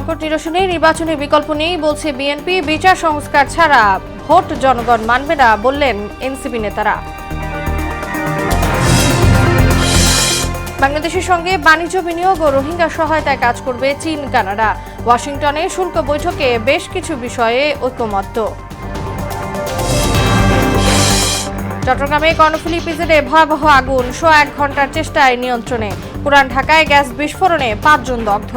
সংকট নিরসনে নির্বাচনের বিকল্প নেই বলছে বিএনপি। বিচার সংস্কার ছাড়া ভোট জনগণ মানবে না বললেন এনসিপি নেতারা। বাংলাদেশের সঙ্গে বাণিজ্য বিনিয়োগ ও রোহিঙ্গা সহায়তায় কাজ করবে চীন কানাডা। ওয়াশিংটনে শুল্ক বৈঠকে বেশ কিছু বিষয়ে ঐকমত্য। চট্টগ্রামে কর্ণফুলী ইপিজেডে ভয়াবহ আগুন, ১ ঘন্টার চেষ্টায় নিয়ন্ত্রণে। পুরান ঢাকায় গ্যাস বিস্ফোরণে ৫ জন দগ্ধ।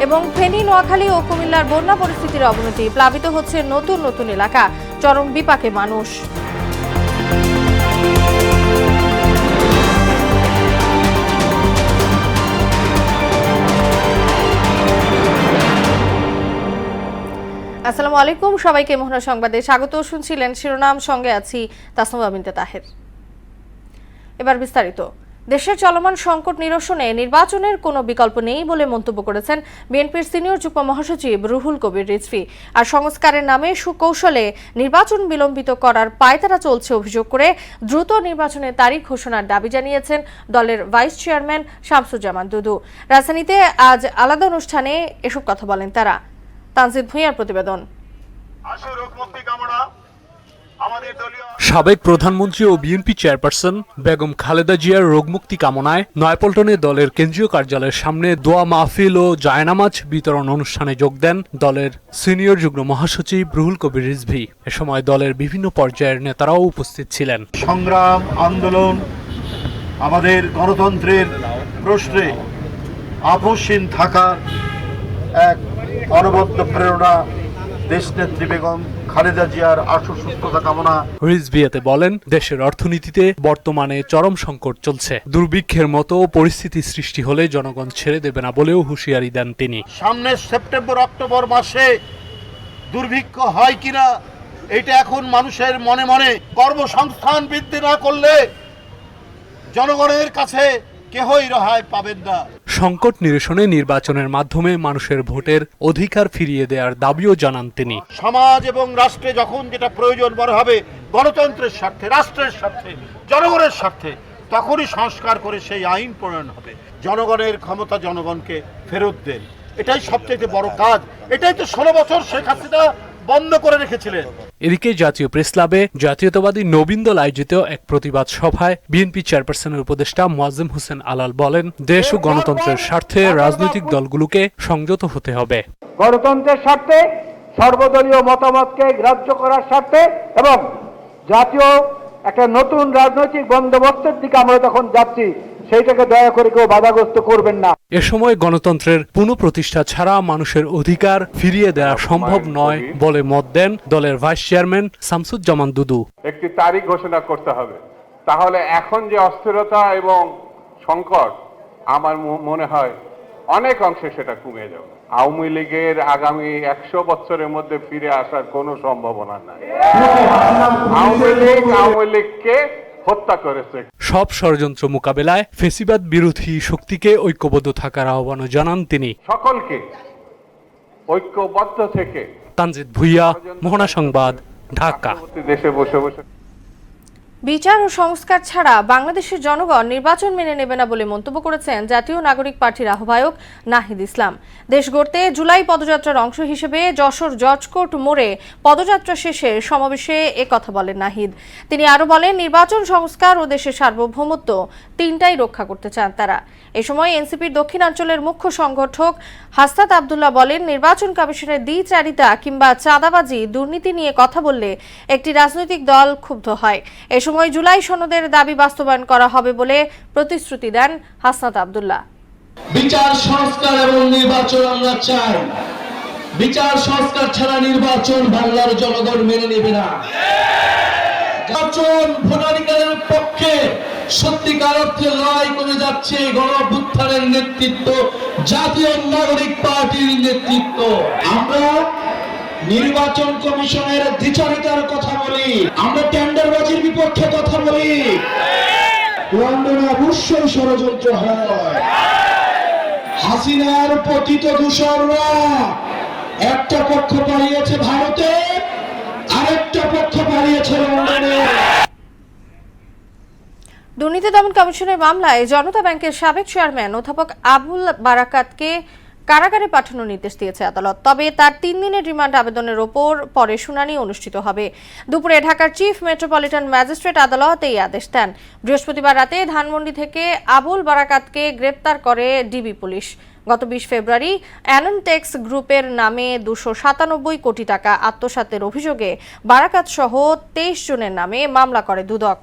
এবং ফেনী, নোয়াখালী ও কুমিল্লার বন্যা পরিস্থিতির অবনতি। প্লাবিত হচ্ছে নতুন নতুন এলাকা, চরম বিপাকে মানুষ। আসসালামু আলাইকুম, সবাইকে মোহনা সংবাদে স্বাগত। শুনছিলেন শিরোনাম, সঙ্গে আছি তাসনুভা বিনতে তাহের। এবার বিস্তারিত। দেশের চলমান সংকট নিরসনে নির্বাচনের কোনো বিকল্প নেই বলে মন্তব্য করেছেন বিএনপির সিনিয়র যুগ্ম মহাসচিব রুহুল কবির রিজভী। আর সংস্কারের নামে সুকৌশলে নির্বাচন বিলম্বিত করার পায়তারা চলছে অভিযোগ করে দ্রুত নির্বাচনের তারিখ ঘোষণার দাবি জানিয়েছেন দলের ভাইস চেয়ারম্যান শামসুজ্জামান দুদু। রাজধানীতে আজ আলাদা অনুষ্ঠানে এসব কথা বলেন তারা। তানজিদ ভুঁইয়ার প্রতিবেদন। সাবেক প্রধানমন্ত্রী ও বিএনপি চেয়ারপারসন বেগম খালেদা জিয়ার রোগমুক্তি কামনায় নয়াপল্টনে দলের কেন্দ্রীয় কার্যালয়ের সামনে দোয়া মাহফিল ও জায়নামাজ বিতরণ অনুষ্ঠানে যোগ দেন দলের সিনিয়র যুগ্ম মহাসচিব রুহুল কবির রিজভী। এ সময় দলের বিভিন্ন পর্যায়ের নেতারাও উপস্থিত ছিলেন। সংগ্রাম আন্দোলন আমাদের গণতন্ত্রের প্রশ্নে আপোষহীন থাকার এক অনবদ্য প্রেরণা। দেশনেত্রী বেগম খালেদা জিয়ার আশু সুস্থতা কামনা। রিজভী এতে বলেন, দেশের অর্থনীতিতে বর্তমানে চরম সংকট চলছে। দুর্ভিক্ষের মতো পরিস্থিতি সৃষ্টি হলে জনগণ ছেড়ে দেবে না বলেও হুঁশিয়ারি দেন তিনি। সামনের সেপ্টেম্বর অক্টোবর মাসে দুর্ভিক্ষ হয় কিনা এটা এখন মানুষের মনে মনে। কর্মসংস্থান বৃদ্ধি না করলে জনগণের কাছে কেহই রেহাই পাবেন না। সংকট নিরসনে নির্বাচনের মাধ্যমে মানুষের ভোটের অধিকার ফিরিয়ে দেওয়ার দাবিও জানান তিনি। সমাজ এবং রাষ্ট্রে যখন যেটা প্রয়োজন মনে হবে গণতন্ত্রের স্বার্থে, রাষ্ট্রের স্বার্থে, জনগণের স্বার্থে, তখনই সংস্কার করে সেই আইন প্রণয়ন হবে। জনগণের ক্ষমতা জনগণকে ফেরত দেন, এটাই সবচেয়ে বড় কাজ। এটাই তো ১৬ বছর শেখ হাসিনা বন্ধ করে রেখেছিলেন। এদিকে জাতীয় প্রেস ক্লাবে জাতীয়তাবাদী নবীন দল আয়োজিত এক প্রতিবাদ সভায় বিএনপি চেয়ারপারসনের উপদেষ্টা মোয়াজ্জেম হোসেন আলাল বলেন, দেশ ও গণতন্ত্রের স্বার্থে রাজনৈতিক দলগুলোকে সংযত হতে হবে। গণতন্ত্রের স্বার্থে, সর্বদলীয় মতামতকে গ্রাহ্য করার স্বার্থে এবং জাতীয় একটা নতুন রাজনৈতিক বন্দোবস্তের দিকে আমরা তখন যাচ্ছি, সেইটাকে দয়া করে কেউ বাধাগ্রস্ত করবেন না। এ সময় গণতন্ত্রের পুনঃপ্রতিষ্ঠা ছাড়া মানুষের অধিকার ফিরিয়ে দেওয়া সম্ভব নয় বলে মত দেন দলের ভাইস চেয়ারম্যান শামসুজ্জামান দুদু। একটি তারিখ ঘোষণা করতে হবে, তাহলে এখন যে অস্থিরতা এবং সংকট আমার মনে হয় অনেক অংশে সেটা কমে যাবে। আওয়ামী লীগের আগামী ১০০ বছরের মধ্যে ফিরে আসার কোনো সম্ভাবনা নাই। আওয়ামী লীগকে হত্যা করেছে। সব ষড়যন্ত্র মোকাবেলায় ফেসিবাদ বিরোধী শক্তিকে ঐক্যবদ্ধ থাকার আহ্বানও জানান তিনি। সকলকে ঐক্যবদ্ধ থেকে। তানজিদ ভুঁইয়া, মোহনা সংবাদ, ঢাকা। দেশে বসে বসে বিচার ও সংস্কার ছাড়া বাংলাদেশের জনগণ নির্বাচন মেনে নেবে না বলে মন্তব্য করেছেন জাতীয় নাগরিক পার্টির আহ্বায়ক নাহিদ ইসলাম। দেশ গড়তে জুলাই পদযাত্রার অংশ হিসেবে যশোর জজকোর্ট মোড়ে পদযাত্রা শেষে সমাবেশে একথা বলেন নাহিদ। তিনি আরো বলেন, নির্বাচন, সংস্কার ও দেশের সার্বভৌমত্ব তিনটাই রক্ষা করতে চান তারা। এ সময় এনসিপির দক্ষিণাঞ্চলের মুখ্য সংগঠক হাসনাত আব্দুল্লাহ বলেন, নির্বাচন কমিশনের দ্বিচারিতা কিংবা চাঁদাবাজি, দুর্নীতি নিয়ে কথা বললে একটি রাজনৈতিক দল ক্ষুব্ধ হয়। এ সময় জুলাই সনদের দাবি বাস্তবায়ন করা হবে বলে প্রতিশ্রুতি দেন হাসনাত আব্দুল্লাহ। বিচার সংস্কার এবং নির্বাচন আমরা চাই। বিচার সংস্কার ছাড়া নির্বাচন বাংলার জনগণ মেনে নেবে না। নির্বাচন ভোটাধিকারের পক্ষে সত্যিকার অর্থে লড়াই করে যাচ্ছে গণঅভ্যুত্থানের নেতৃত্ব, জাতীয় নাগরিক পার্টির নেতৃত্ব। আমরা নির্বাচন কমিশনের দ্বিচারিতার কথা বলি, আমরা টেন্ডারবাজির বিপক্ষে কথা বলি। লন্ডনে অবশ্যই ষড়যন্ত্র হয়। হাসিনার পতিত দূষররা একটা পক্ষ পালিয়েছে ভারতে, আরেকটা পক্ষ পালিয়েছে লন্ডনে। দুর্নীতি দুর্নীতি দমন কমিশনের মামলায় জনতা ব্যাংকের সাবেক চেয়ারম্যান অধ্যাপক আবুল বারাকাতকে কারাগারে পাঠানোর নির্দেশ দিয়েছে আদালত। তবে তার 3 দিনের রিমান্ড আবেদনের ওপর পরে শুনানি অনুষ্ঠিত হবে। দুপুরে ঢাকার চিফ মেট্রোপলিটন ম্যাজিস্ট্রেট আদালত এই আদেশ দেন। বৃহস্পতিবার রাতে ধানমন্ডি থেকে আবুল বারাকাতকে গ্রেপ্তার করে ডিবি পুলিশ। গত 20 ফেব্রুয়ারি অ্যাননটেক্স গ্রুপের নামে 297 কোটি টাকা আত্মসাতের অভিযোগে বারাকাত সহ 23 জনের নামে মামলা করে দুদক।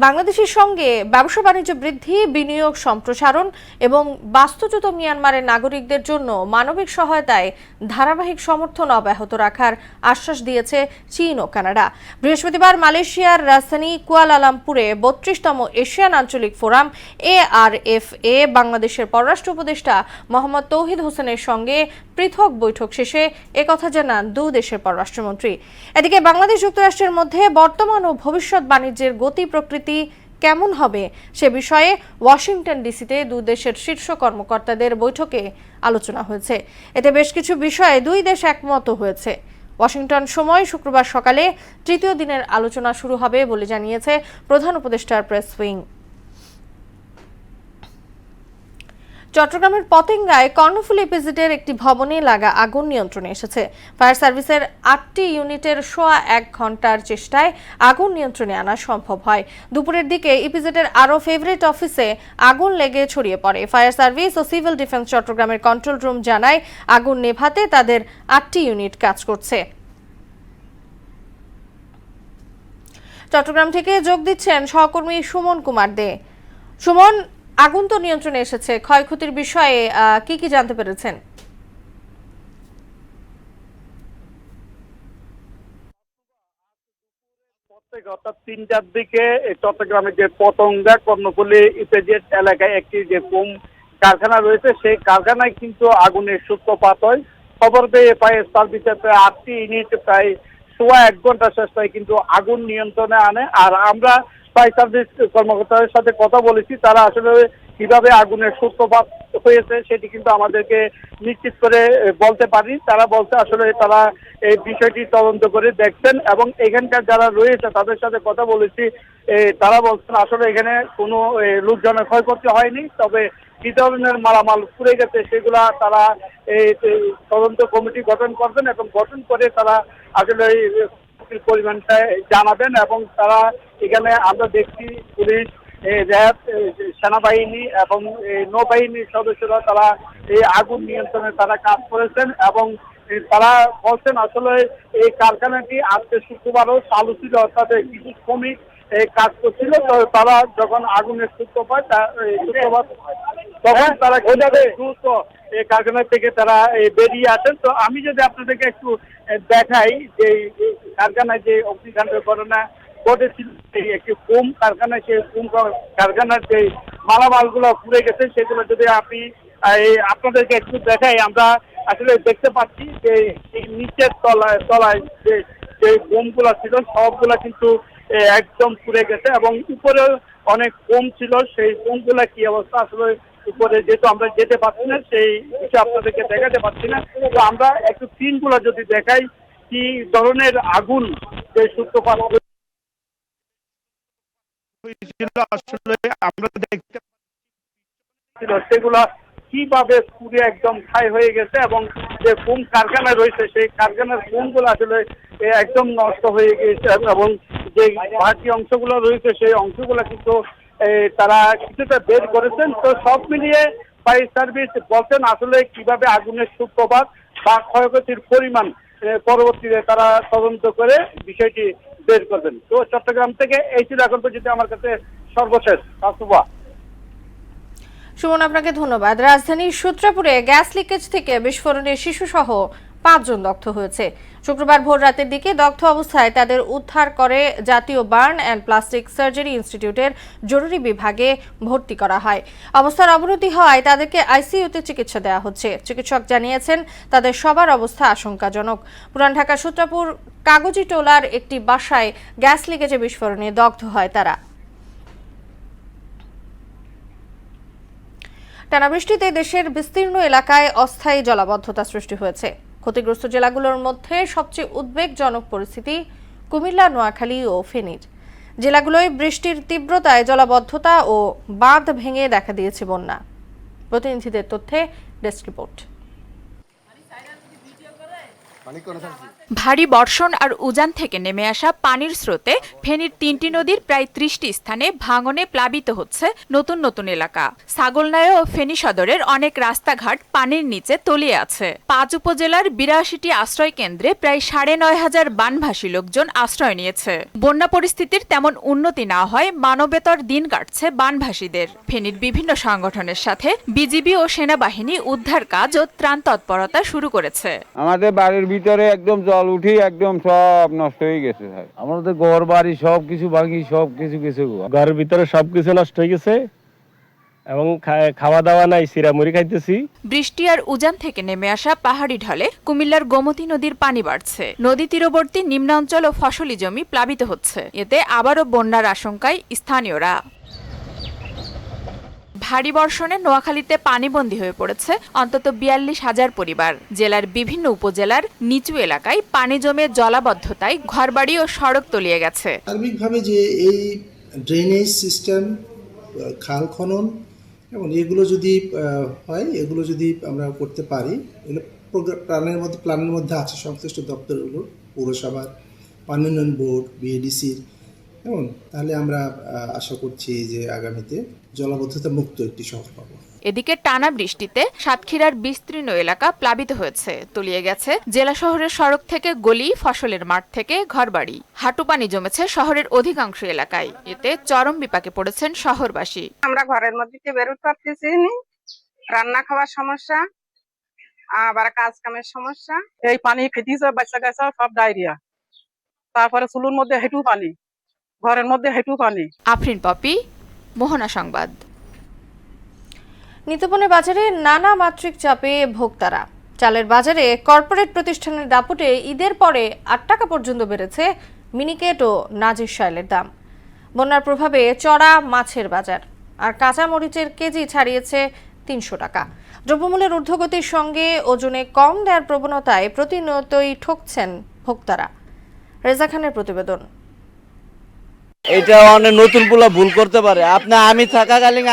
বাংলাদেশের সঙ্গে ব্যবসা বাণিজ্য বৃদ্ধি, বিনিয়োগ সম্প্রসারণ এবং বাস্তুচ্যুত মিয়ানমারের নাগরিকদের জন্য মানবিক সহায়তায় ধারাবাহিক সমর্থন অব্যাহত রাখার আশ্বাস দিয়েছে চীন ও কানাডা। বৃহস্পতিবার মালয়েশিয়ার রাজধানী কুয়ালালামপুরে 32তম এশিয়ান আঞ্চলিক ফোরাম ARFA বাংলাদেশের পররাষ্ট্র উপদেষ্টা মোহাম্মদ তৌহিদ হোসেনের সঙ্গে পৃথক বৈঠক শেষে একথা জানান দুই দেশের পররাষ্ট্রমন্ত্রী। এদিকে বাংলাদেশ যুক্তরাষ্ট্রের মধ্যে বর্তমান ও ভবিষ্যৎ বাণিজ্যের গতি প্রকৃতি কেমন হবে সে বিষয়ে ওয়াশিংটন ডিসিতে দুই দেশের শীর্ষ কর্মকর্তাদের বৈঠকে আলোচনা হয়েছে। এতে বেশ কিছু বিষয়ে দুই দেশ একমত হয়েছে। ওয়াশিংটন সময় শুক্রবার সকালে তৃতীয় দিনের আলোচনা শুরু হবে বলে জানিয়েছে প্রধান উপদেষ্টার প্রেস উইং। চট্টগ্রামের পতেঙ্গায় কর্ণফুলী ইপিজেডের একটি ভবনে লাগা আগুন নিয়ন্ত্রণে এসেছে। ফায়ার সার্ভিসের 8টি ইউনিটের সোয়া 1 ঘন্টার চেষ্টায় আগুন নিয়ন্ত্রণে আনা সম্ভব হয়। দুপুরের দিকে ইপিজেডের আরও ফেভারিট অফিসে আগুন লেগে ছড়িয়ে পড়ে। ফায়ার সার্ভিস ও সিভিল ডিফেন্স চট্টগ্রামের কন্ট্রোল রুম জানায় আগুন নেভাতে তাদের 8টি ইউনিট কাজ করছে। চট্টগ্রাম থেকে যোগ দিচ্ছেন সহকর্মী সুমন কুমার দে। সুমন, আগুন তো নিয়ন্ত্রণে এসেছে, ক্ষয়ক্ষতির বিষয়ে কি জানতে পেরেছেন? অর্থাৎ 3টার দিকে চট্টগ্রামের যে পতেঙ্গা কর্ণফুলী ইপিজেড এলাকায় একটি যে ফোম কারখানা রয়েছে, সেই কারখানায় কিন্তু আগুনের সূত্রপাত হয়। খবর পেয়ে ফায়ার সার্ভিসের প্রায় 8টি ইউনিট প্রায় সোয়া 1 ঘন্টা চেষ্টায় কিন্তু আগুন নিয়ন্ত্রণে আনে। আর আমরা ফায়ার সার্ভিস কর্মকর্তাদের সাথে কথা বলেছি, তারা আসলে কিভাবে আগুনের সূত্রপাত হয়েছে সেটি কিন্তু আমাদেরকে নিশ্চিত করে বলতে পারি। তারা বলছে আসলে তারা এই বিষয়টি তদন্ত করে দেখছেন এবং এখানকার যারা রয়েছে তাদের সাথে কথা বলেছি, তারা বলছেন আসলে এখানে কোনো লোকজনের ক্ষয়ক্ষতি হয়নি, তবে কি ধরনের মালামাল পুড়ে গেছে সেগুলা তারা এই তদন্ত কমিটি গঠন করবেন এবং গঠন করে তারা আসলে পরিমাণটা জানাবেন। এবং তারা এখানে আমরা দেখছি পুলিশ, র্যাব, সেনাবাহিনী এবং নৌবাহিনীর সদস্যরা তারা এই আগুন নিয়ন্ত্রণে তারা কাজ করেছেন এবং তারা বলছেন আসলে এই কারখানাটি আজকে শুক্রবারও চালু ছিল, অর্থাৎ কিছু শ্রমিক কাজ করছিল। তো তারা যখন আগুনের সূত্রপাত তখন তারা দ্রুত এই কারখানা থেকে তারা বেরিয়ে আসেন। তো আমি যদি আপনাদেরকে একটু দেখাই যে কারখানায় যে অগ্নিকাণ্ডের ঘটনা ঘটেছিল, একটি ফোম কারখানায়, সেই ফোম কারখানার যে মালামালগুলো পুড়ে গেছে সেগুলো যদি আমি আপনাদেরকে একটু দেখাই, আমরা আসলে দেখতে পাচ্ছি যে এই নিচের তলায় যে ফোমগুলো ছিল সবগুলা কিন্তু একদম পুড়ে গেছে এবং উপরে অনেক ফোম ছিল, সেই ফোমগুলা কি অবস্থা আসলে উপরে যেহেতু আমরা যেতে পারছি না সেই বিষয়ে আপনাদেরকে দেখাতে পারছি না। তো আমরা একটু সিনগুলো যদি দেখাই কি ধরনের আগুন যে সূত্রপাত আসলে আমরা দেখতে সেগুলা কিভাবে পুড়ে একদম ছাই হয়ে গেছে এবং যে ফোম কারখানা রয়েছে সেই কারখানার ফোমগুলো আসলে একদম নষ্ট হয়ে গেছে এবং যে বাকি অংশগুলো রয়েছে সেই অংশগুলো কিন্তু তারা কিছুটা বের করেছেন। তো সব মিলিয়ে ফায়ার সার্ভিস বলছেন আসলে কিভাবে আগুনের সূত্রপাত বা ক্ষয়ক্ষতির পরিমাণ পরবর্তীতে তারা তদন্ত করে বিষয়টি বের করবেন। তো চট্টগ্রাম থেকে এই ছিল এখন পর্যন্ত আমার কাছে সর্বশেষ। সুমন, আপনাকে ধন্যবাদ। রাজধানীর সূত্রাপুরে গ্যাস লিকেজ থেকে বিস্ফোরণে শিশুসহ 5 জন দগ্ধ হয়েছে। শুক্রবার ভোর রাতের দিকে দগ্ধ অবস্থায় তাদের উদ্ধার করে জাতীয় বার্ন অ্যান্ড প্লাস্টিক সার্জারি ইনস্টিটিউটের জরুরি বিভাগে ভর্তি করা হয়। অবস্থার অবনতি হওয়ায় তাদেরকে আইসিইউতে চিকিৎসা দেওয়া হচ্ছে। চিকিৎসক জানিয়েছেন তাদের সবার অবস্থা আশঙ্কাজনক। পুরান ঢাকার সূত্রাপুর কাগজি টোলার একটি বাসায় গ্যাস লিকেজে বিস্ফোরণে দগ্ধ হয় তারা। টানা বৃষ্টিতে দেশের বিস্তীর্ণ এলাকায় অস্থায়ী জলাবদ্ধতা সৃষ্টি হয়েছে। ক্ষতিগ্রস্ত জেলাগুলোর মধ্যে সবচেয়ে উদ্বেগজনক পরিস্থিতি কুমিল্লা, নোয়াখালী ও ফেনীর। জেলাগুলোয় বৃষ্টির তীব্রতায় জলাবদ্ধতা ও বাঁধ ভেঙে দেখা দিয়েছে বন্যা। প্রতিনিধিদের তথ্যে ডেস্ক রিপোর্ট। ভারী বর্ষণ আর উজান থেকে নেমে আসা পানির স্রোতে ফেনীর ৩টি নদীর প্রায় ৩০টি স্থানে ভাঙনে প্লাবিত হচ্ছে নতুন নতুন এলাকা। ছাগলনাইয়া ও ফেনী সদরের অনেক রাস্তাঘাট পানির নিচে তলিয়ে আছে। ৫ উপজেলার ৮২টি আশ্রয় কেন্দ্রে প্রায় ৯৫০০ বানভাসী লোকজন আশ্রয় নিয়েছে। বন্যা পরিস্থিতির তেমন উন্নতি না হয় মানবেতর দিন কাটছে বানভাসীদের। ফেনীর বিভিন্ন সংগঠনের সাথে বিজিবি ও সেনাবাহিনী উদ্ধার কাজ ও ত্রাণ তৎপরতা শুরু করেছে। আমাদের বাড়ির ভিতরে একদম জল উঠি একদম সব নষ্ট হয়ে গেছে। আমাদের ঘর বাড়ি সবকিছু ভাঙি, সবকিছু ঘরের ভিতরে সবকিছু নষ্ট হয়ে গেছে এবং খাওয়া দাওয়া নাই, সিরামুড়ি খাইতেছি। বৃষ্টি আর উজান থেকে নেমে আসা পাহাড়ি ঢলে কুমিল্লার গোমতী নদীর পানি বাড়ছে। নদী তীরবর্তী নিম্নাঞ্চল ও ফসলি জমি প্লাবিত হচ্ছে। এতে আবারও বন্যার আশঙ্কায় স্থানীয়রা। ভারী বর্ষণে নোয়াখালীতে পানিবন্দী হয়ে পড়েছে অন্তত ৪২,০০০ পরিবার। জেলার বিভিন্ন উপজেলার নিচু এলাকায় পানি জমে জলাবদ্ধতায় ঘরবাড়ি ও সড়ক তলিয়ে গেছে। সার্বিকভাবে যে এই ড্রেনেজ সিস্টেম, খাল খনন এবং এগুলো যদি হয়, এগুলো যদি আমরা করতে পারি, এগুলো প্ল্যানের মধ্যে আছে সংশ্লিষ্ট দপ্তরগুলো, পৌরসভার, পানি উন্নয়ন বোর্ড, বিএডিসির, এবং তাহলে আমরা আশা করছি যে আগামীতে জলাবদ্ধতা মুক্ত একটি শহর পাবো। এদিকে টানা বৃষ্টিতে সাতক্ষীরার বিস্তীর্ণ এলাকা প্লাবিত হয়েছে, তলিয়ে গেছে জেলা শহরের সড়ক থেকে গলি, ফসলের মাঠ থেকে ঘরবাড়ি। হাঁটু পানি জমেছে শহরের অধিকাংশ এলাকায়। এতে চরম বিপাকে পড়েছেন শহরবাসী। আমরা ঘরের মধ্যে বেরোতে পারতেছি না, রান্না খাওয়ার সমস্যা, আবার কাজ কামের সমস্যা। এই পানি খেতেছে বাচ্চা কাচ্চা সব ডায়রিয়া, তারপরে চুলুর মধ্যে হেঁটু পানি, ঘরের মধ্যে হেঁটু পানি। আফরিন পপি, মোহনা সংবাদ। নিত্যপণ্যের বাজারে নানা মাত্রিক চাপে ভোক্তারা। চালের বাজারে কর্পোরেট প্রতিষ্ঠানের দাপটে ঈদের পরে ৮ টাকা পর্যন্ত বেড়েছে মিনিকেট ও নাজির শাইলের দাম। বন্যার প্রভাবে চড়া মাছের বাজার আর কাঁচা মরিচের কেজি ছাড়িয়েছে ৩০০ টাকা। দ্রব্যমূল্যের ঊর্ধ্বগতির সঙ্গে ওজনে কম দেওয়ার প্রবণতায় প্রতিনিয়তই ঠকছেন ভোক্তারা। রেজা খানের প্রতিবেদন। এটা অনেক নতুন পোলা ভুল করতে পারে। আমি থাকাকালীন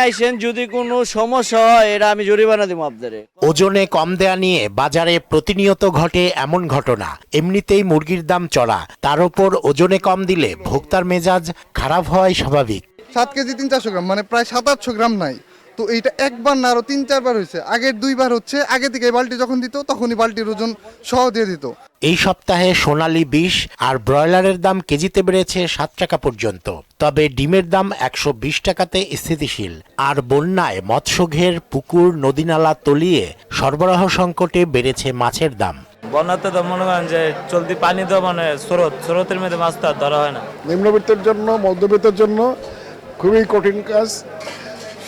আইসেন যদি কোনো সমস্যা হয় এটা আমি জরিমানা দিব আপনাদের। ওজনে কম দেয়া নিয়ে বাজারে প্রতিনিয়ত ঘটে এমন ঘটনা। এমনিতেই মুরগির দাম চড়া, তার উপর ওজনে কম দিলে ভোক্তার মেজাজ খারাপ হয় স্বাভাবিক। 7 কেজি 300 গ্রাম মানে প্রায় 700-800 গ্রাম নাই, তো এইটা একবার না আরো 3-4 বার হয়েছে। আগের 2 বার হচ্ছে, আগে থেকে বালতি যখন দিত তখনই বালতির ওজন সহ দিয়ে দিত। এই সপ্তাহে সোনালী 20 আর ব্রয়লারের দাম কেজিতে বেড়েছে 7 টাকা পর্যন্ত। তবে ডিমের দাম 120 টাকাতে স্থিতিশীল। আর বন্যায় মৎস্যঘের পুকুর, নদীনালা তলিয়ে সরবরাহ সংকটে বেড়েছে মাছের দাম। বন্যাতে তো মনে করেন যে চলতি পানি তো মানে স্রোতের মধ্যে মাছ তো ধরা হয় না। নিম্নবিত্তের জন্য, মধ্যবিত্তের জন্য খুবই কঠিন কাজ,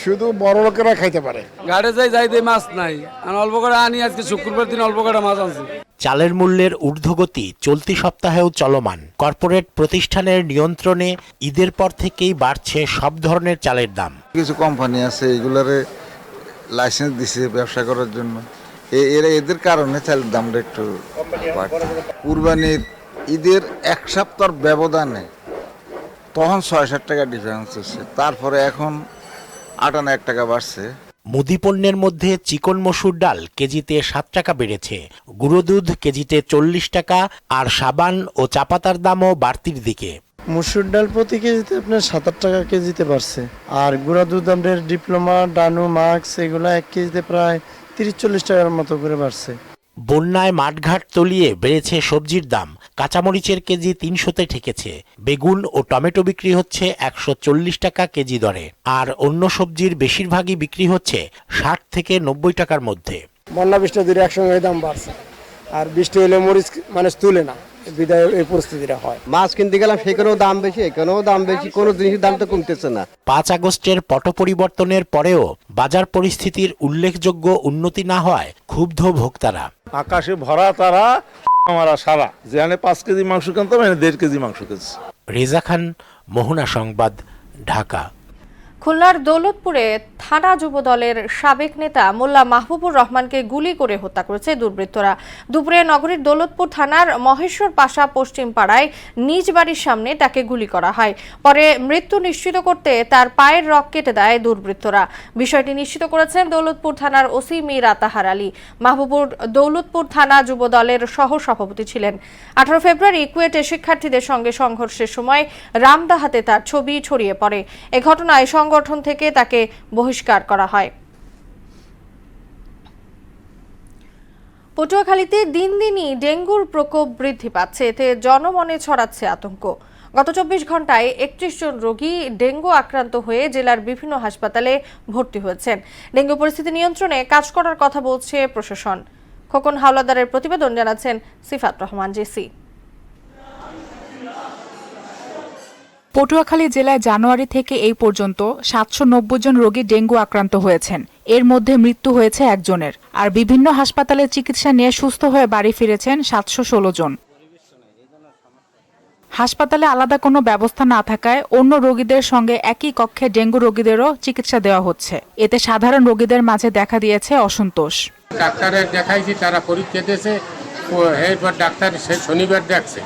শুধু বড় লোকেরা খাইতে পারে। ঘাটে যাইতে মাছ নাই, আমি অল্প করে আনি, আজকে শুক্রবার দিন অল্প করে মাছ আনছি। চালের মূল্যের ঊর্ধ্বগতি চলতি সপ্তাহেও চলমান। কর্পোরেট প্রতিষ্ঠানের নিয়ন্ত্রণে ঈদের পর থেকেই বাড়ছে সব ধরনের চালের দাম। কিছু কোম্পানি আছে এগুলারে লাইসেন্স দিছে ব্যবসা করার জন্য, এদের কারণে চালের দামটা একটু বাড়ছে। কুরবানির ঈদের 1 সপ্তাহ ব্যবধানে তখন 6-7 টাকা ডিফারেন্স হচ্ছে, তারপরে এখন 58 টাকা বাড়ছে। মুদি পণ্যের মধ্যে চিকন মসুর ডাল কেজিতে 7 টাকা বেড়েছে, গুঁড়ো দুধ কেজিতে 40 টাকা, আর সাবান ও চা পাতার দামও বাড়তির দিকে। মসুর ডাল প্রতি কেজিতে আপনার 7-8 টাকা কেজিতে বাড়ছে, আর গুঁড়া দুধ আমাদের ডিপ্লোমা, ডানু, মাক্স এগুলো 1 কেজিতে প্রায় 30-40 টাকার মতো করে বাড়ছে। বন্যায় মাঠঘাট তলিয়ে বেড়েছে সবজির দাম। কাঁচামরিচের কেজি 300-তে ঠেকেছে। বেগুন ও টমেটো বিক্রি হচ্ছে 140 টাকা কেজি দরে, আর অন্য সবজির বেশিরভাগই বিক্রি হচ্ছে 60 থেকে 90 টাকার মধ্যে। বন্যা বৃষ্টি দুটো একসঙ্গে দাম বাড়ছে, আর বৃষ্টি হলে মরিচ মানুষ তুলে না, বিদায় এই পরিস্থিতিটা হয়। মাছ কিনতে গেলাম সেখানেও দাম বেশি, এখানেও দাম বেশি, কোনো জিনিসের দাম তো কমতেছে না। 5 আগস্টের পট পরিবর্তনের পরেও বাজার পরিস্থিতির উল্লেখযোগ্য উন্নতি না হয় ক্ষুব্ধ ভোক্তারা। আকাশে ভরা তারা আমরা সারা, যেখানে 5 কেজি মাংস কিনতাম 1.5 কেজি মাংস কিনছি। রেজা খান, মোহনা সংবাদ, ঢাকা। খুলনার দৌলতপুরে থানা যুব দলের সাবেক নেতা মোল্লা মাহবুবুর রহমানকে গুলি করে হত্যা করেছে দুর্বৃত্তরা। দুপুরে নগরীর দৌলতপুর থানার মহেশ্বর পাশা পশ্চিম পাড়ায় নিজ বাড়ির সামনে তাকে গুলি করা হয়। পরে মৃত্যু নিশ্চিত করতে তার পায়ের রগ কেটে দেয় দুর্বৃত্তরা। বিষয়টি নিশ্চিত করেছেন দৌলতপুর থানার ওসি মীর আতাহার আলী। মাহবুবুর দৌলতপুর থানা যুব দলের সহ সভাপতি ছিলেন। 18 ফেব্রুয়ারি কুয়েটে শিক্ষার্থীদের সঙ্গে সংঘর্ষের সময় রামদাহাতে তার ছবি ছড়িয়ে পড়ে। এ ঘটনায় সংগঠন থেকে তাকে বহিষ্কার করা হয়। পটুয়াখালীতে দিন দিনই ডেঙ্গুর প্রকোপ বৃদ্ধি পাচ্ছে, এতে জনমনে ছড়াচ্ছে আতঙ্ক। গত 24 ঘন্টায় 31 জন রোগী ডেঙ্গু আক্রান্ত হয়ে জেলার বিভিন্ন হাসপাতালে ভর্তি হয়েছেন। ডেঙ্গু পরিস্থিতি নিয়ন্ত্রণে কাজ করার কথা বলছে প্রশাসন। খোকন হাওলাদারের প্রতিবেদন জানাচ্ছেন সিফাত রহমান জেসি। পটুয়াখালী জেলায় জানুয়ারি থেকে এই পর্যন্ত 790 জন রোগী ডেঙ্গু আক্রান্ত হয়েছেন। এর মধ্যে মৃত্যু হয়েছে একজনের, আর বিভিন্ন হাসপাতালে চিকিৎসা নিয়ে সুস্থ হয়ে বাড়ি ফিরেছেন 716 জন। হাসপাতালে আলাদা কোনো ব্যবস্থা না থাকায় অন্য রোগীদের সঙ্গে একই কক্ষে ডেঙ্গু রোগীদেরও চিকিৎসা দেওয়া হচ্ছে। এতে সাধারণ রোগীদের মাঝে দেখা দিয়েছে অসন্তোষ। ডাক্তারের দেখাইছি, তারা পরীক্ষা দিয়েছে, এরপর ডাক্তার সে শনিবার দেখছে,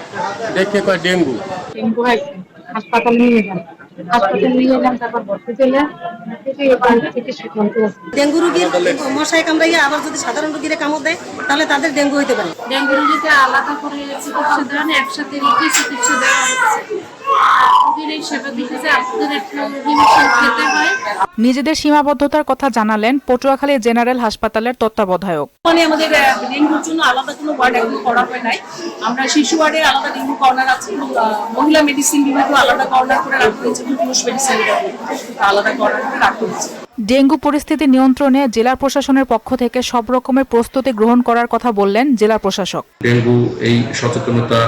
দেখে কয় ডেঙ্গু। হাসপাতালে নিয়ে যান, তারপর ভর্তি ছিলেন। ডেঙ্গু রোগীর মশায় কামড়াইয়া আবার যদি সাধারণ রোগীরা কামড় দেয় তাহলে তাদের ডেঙ্গু হইতে পারে। ডেঙ্গু রোগীকে আলাদা করে চিকিৎসা দেওয়া, একসাথে রেখে চিকিৎসা দেওয়া হচ্ছে। নিজেদের সীমাবদ্ধতার কথা জানালেন পটুয়াখালী জেনারেল হাসপাতালের তত্ত্বাবধায়ক। আমাদের ডেঙ্গুর জন্য আলাদা কোনো ওয়ার্ড এখনো করা হয় নাই। আমরা শিশু ওয়ার্ডে আলাদা ডেঙ্গু কর্নার আছে, মহিলা মেডিসিন বিভাগে আলাদা কর্নার করে রাখা হয়েছে, পুরুষ মেডিসিন আলাদা কর্নার করে রাখা হয়েছে। ডেঙ্গু পরিস্থিতি নিয়ন্ত্রণে জেলা প্রশাসনের পক্ষ থেকে সব রকমের প্রস্তুতি গ্রহণ করার কথা বললেন জেলা প্রশাসক। ডেঙ্গু এই সচেতনতা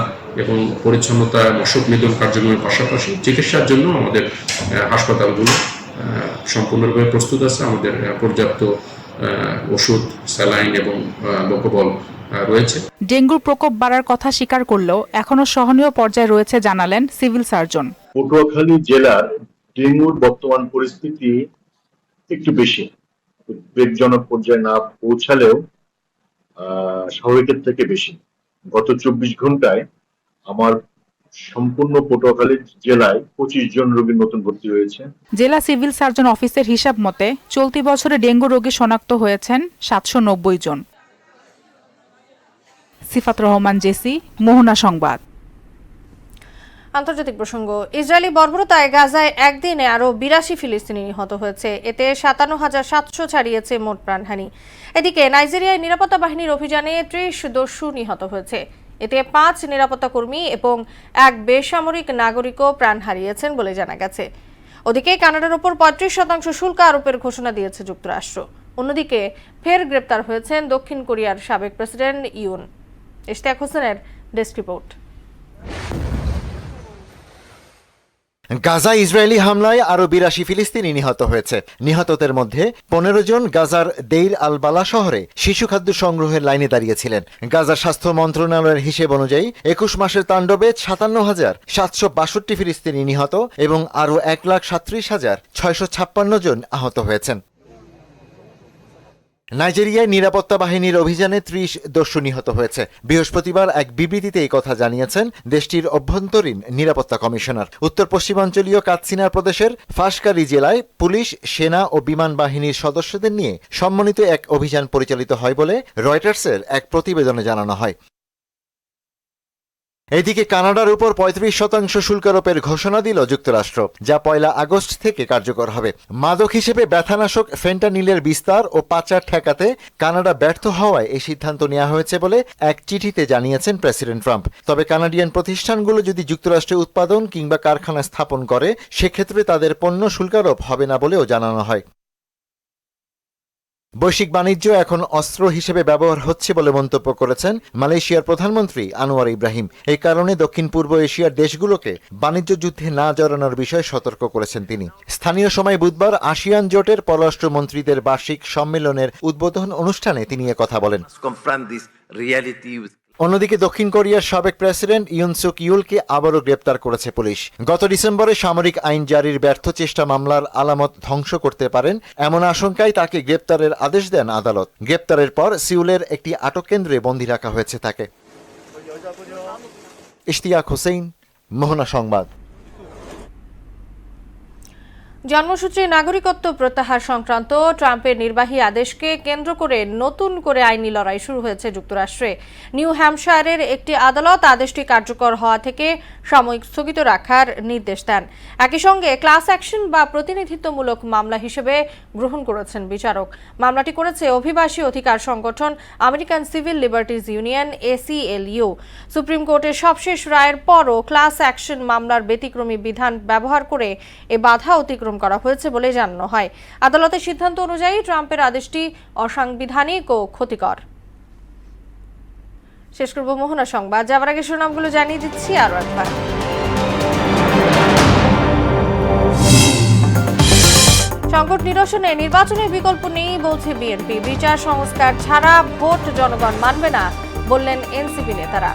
এবং পরিচ্ছন্নতা মশক নিধন কার্যক্রমের পাশাপাশি চিকিৎসার জন্য আমাদের হাসপাতালগুলো সম্পূর্ণরূপে প্রস্তুত আছে। আমাদের পর্যাপ্ত ওষুধ, স্যালাইন এবং লোকবল রয়েছে। ডেঙ্গুর প্রকোপ বাড়ার কথা স্বীকার করলেও এখনো সহনীয় পর্যায়ে রয়েছে জানালেন সিভিল সার্জন। পটুয়াখালী জেলার ডেঙ্গুর বর্তমান পরিস্থিতি একটু বেশি, উদ্বেগজনক পর্যায়ে না পৌঁছালেও স্বাভাবিকের থেকে বেশি। গত 24 ঘন্টায় আমার সম্পূর্ণ পটুয়াখালী জেলায় 25 জন রোগী নতুন ভর্তি হয়েছে। জেলা সিভিল সার্জন অফিসের হিসাব মতে চলতি বছরে ডেঙ্গু রোগী শনাক্ত হয়েছেন 790 জন। সিফাত রহমান জেসি, মোহনা সংবাদ। আন্তর্জাতিক প্রসঙ্গ। ইসরায়েলি বর্বরতায় গাজায় একদিনে আরও 82 ফিলিস্তিনি নিহত হয়েছে। এতে 57,700 ছাড়িয়েছে মোট প্রাণহানি। এদিকে নাইজেরিয়ায় নিরাপত্তা বাহিনীর অভিযানে 30 দস্যু নিহত হয়েছে। এতে 5 নিরাপত্তা কর্মী এবং এক বেসামরিক নাগরিকও প্রাণ হারিয়েছেন বলে জানা গেছে। ওদিকে কানাডার ওপর 35% শুল্ক আরোপের ঘোষণা দিয়েছে যুক্তরাষ্ট্র। অন্যদিকে ফের গ্রেপ্তার হয়েছেন দক্ষিণ কোরিয়ার সাবেক প্রেসিডেন্ট ইউন। ইশতিয়াক হোসেনের ডেস্ক রিপোর্ট। গাজা ইসরায়েলি হামলায় আরও 82 ফিলিস্তিনি নিহত হয়েছে। নিহতদের মধ্যে 15 জন গাজার দেইর আল বালা শহরে শিশু খাদ্য সংগ্রহের লাইনে দাঁড়িয়েছিলেন। গাজার স্বাস্থ্য মন্ত্রণালয়ের হিসেব অনুযায়ী 21 মাসের তাণ্ডবে 57,762 ফিলিস্তিনি নিহত এবং আরও 1,37,656 জন আহত হয়েছেন। নাইজেরিয়ায় নিরাপত্তা বাহিনীর অভিযানে 30 দস্যু নিহত হয়েছে। বৃহস্পতিবার এক বিবৃতিতে এই কথা জানিয়েছেন দেশটির অভ্যন্তরীণ নিরাপত্তা কমিশনার। উত্তর পশ্চিমাঞ্চলীয় কাতসিনা প্রদেশের ফাশকারি জেলায় পুলিশ, সেনা ও বিমান বাহিনীর সদস্যদের নিয়ে সমন্বিত এক অভিযান পরিচালিত হয় বলে রয়টার্সের এক প্রতিবেদনে জানানো হয়। এদিকে কানাডার উপর 35% শুল্ক আরোপের ঘোষণা দিল যুক্তরাষ্ট্র, যা 1 আগস্ট থেকে কার্যকর হবে। মাদক হিসেবে ব্যথানাশক ফেন্টানিলের বিস্তার ও পাচার ঠেকাতে কানাডা ব্যর্থ হওয়ায় এই সিদ্ধান্ত নেওয়া হয়েছে বলে এক চিঠিতে জানিয়েছেন প্রেসিডেন্ট ট্রাম্প। তবে কানাডিয়ান প্রতিষ্ঠানগুলো যদি যুক্তরাষ্ট্রে উৎপাদন কিংবা কারখানা স্থাপন করে সেক্ষেত্রে তাদের পণ্য শুল্কারোপ হবে না বলেও জানানো হয়। বৈশ্বিক বাণিজ্য এখন অস্ত্র হিসেবে ব্যবহার হচ্ছে বলে মন্তব্য করেছেন মালয়েশিয়ার প্রধানমন্ত্রী আনোয়ার ইব্রাহিম। এই কারণে দক্ষিণ পূর্ব এশিয়ার দেশগুলোকে বাণিজ্য যুদ্ধে না জড়ানোর বিষয়ে সতর্ক করেছেন তিনি। স্থানীয় সময় বুধবার আসিয়ান জোটের পররাষ্ট্রমন্ত্রীদের বার্ষিক সম্মেলনের উদ্বোধন অনুষ্ঠানে তিনি কথা বলেন। অন্যদিকে দক্ষিণ কোরিয়ার সাবেক প্রেসিডেন্ট ইউন সুক ইউলকে আবারও গ্রেপ্তার করেছে পুলিশ। গত ডিসেম্বরে সামরিক আইন জারির ব্যর্থ চেষ্টা মামলার আলামত ধ্বংস করতে পারেন এমন আশঙ্কায় তাকে গ্রেপ্তারের আদেশ দেন আদালত। গ্রেপ্তারের পর সিউলের একটি আটক কেন্দ্রে বন্দী রাখা হয়েছে তাকে। ইশতিয়াক হোসেন, মোহনা সংবাদ। জন্মসূত্রে নাগরিকত্ব প্রত্যাহার সংক্রান্ত ট্রাম্পের নির্বাহী আদেশকে কেন্দ্র করে নতুন করে আইনি লড়াই শুরু হয়েছে যুক্তরাষ্ট্রে। নিউ হ্যাম্পশায়ারের একটি আদালত আদেশটি কার্যকর হওয়া থেকে সাময়িক স্থগিত রাখার নির্দেশ দেন। একই সঙ্গে ক্লাস অ্যাকশন বা প্রতিনিধিত্বমূলক মামলা হিসেবে গ্রহণ করেছেন বিচারক। মামলাটি করেছে অভিবাসী অধিকার সংগঠন American civil liberties union ACLU। Supreme কোর্টের সবশেষ রায়ের পরও ক্লাস অ্যাকশন মামলার ব্যতিক্রমী বিধান ব্যবহার করে এ বাধা অতিক্রম করা হয়েছে বলে জানানো হয়। আদালতের সিদ্ধান্ত অনুযায়ী ট্রাম্পের আদেশটি অসাংবিধানিক ও ক্ষতিকর। শেষ করব মোহনা সংবাদ। যাবার আগে শিরোনামগুলো জানিয়ে দিচ্ছি আরো একবার। সংকট নিরসনে নির্বাচনের বিকল্প নেই বলছে বিএনপি। বিচার সংস্কার ছাড়া ভোট জনগণ মানবে না বললেন এনসিপি নেতারা।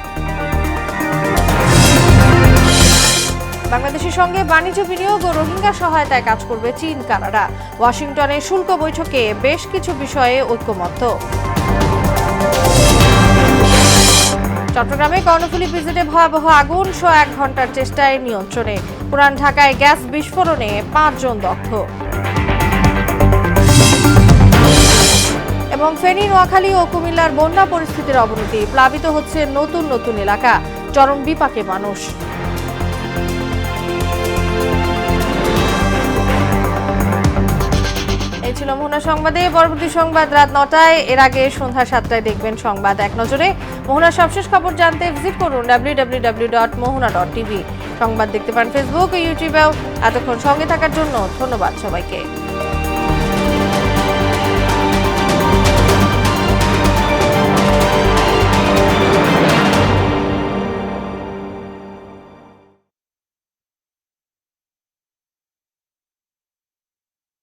বাংলাদেশের সঙ্গে বাণিজ্য বিনিয়োগ ও রোহিঙ্গা সহায়তায় কাজ করবে চীন, কানাডা। ওয়াশিংটনে শুল্ক বৈঠকে বেশ কিছু বিষয়ে ঐকমত্য। চট্টগ্রামে কর্ণফুলী ব্রিজে ভয়াবহ আগুন, 1 ঘন্টার চেষ্টায় নিয়ন্ত্রণে। পুরান ঢাকায় গ্যাস বিস্ফোরণে 5 জন দগ্ধ। এবং ফেনী, নোয়াখালী ও কুমিল্লার বন্যা পরিস্থিতির অবনতি। প্লাবিত হচ্ছে নতুন নতুন এলাকা, চরম বিপাকে মানুষ। এই ছিল মোহনা সংবাদে। পরবর্তী সংবাদ রাত 9টায়। এর আগে সন্ধ্যা 7টায় দেখবেন সংবাদ এক নজরে। মোহনার সবশেষ খবর জানতে ভিজিট করুন www.mohuna.tv। সংবাদ দেখতে পান ফেসবুক ও ইউটিউবেও। এতক্ষণ সঙ্গে থাকার জন্য ধন্যবাদ সবাইকে।